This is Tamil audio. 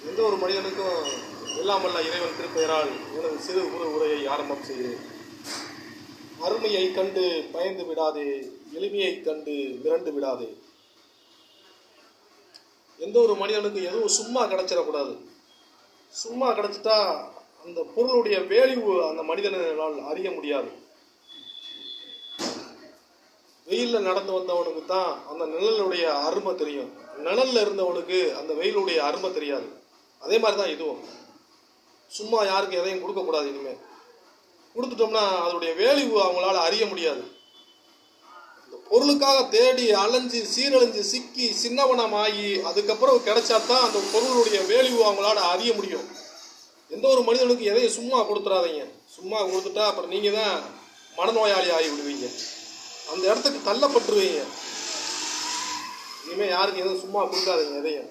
எந்த ஒரு மனிதனுக்கும் எல்லாம் வல்ல இறைவன் திருப்பெயரால் எனது சிறு உரையை ஆரம்பம் செய்கிறேன். அருமையை கண்டு பயந்து விடாதே, எளிமையை கண்டு மிரண்டு விடாதே. எந்த ஒரு மனிதனுக்கு எதுவும் சும்மா கிடைச்சிடக்கூடாது. சும்மா கிடைச்சிட்டா அந்த பொருளுடைய வேல்யூ அந்த மனிதனால் அறிய முடியாது. வெயிலில் நடந்து வந்தவனுக்கு தான் அந்த நிழலுடைய அருமை தெரியும். நிழலில் இருந்தவனுக்கு அந்த வெயிலுடைய அருமை தெரியாது. அதே மாதிரி தான் இதுவும். சும்மா யாருக்கு எதையும் கொடுக்கக்கூடாது. இனிமேல் கொடுத்துட்டோம்னா அதனுடைய வேல்யூ அவங்களால அறிய முடியாது. இந்த பொருளுக்காக தேடி அலைஞ்சு சீரழிஞ்சு சிக்கி சின்னவனமாகி அதுக்கப்புறம் கிடைச்சாதான் அந்த பொருளுடைய வேல்யூ அவங்களால அறிய முடியும். எந்த ஒரு மனிதனுக்கு எதையும் சும்மா கொடுத்துடாதீங்க. சும்மா கொடுத்துட்டா அப்புறம் நீங்கள் தான் மனநோயாளி ஆகி விடுவீங்க. அந்த இடத்துக்கு தள்ளப்பட்டுருவீங்க. இனிமேல் யாருக்கு எதுவும் சும்மா கொடுக்காதீங்க எதையும்.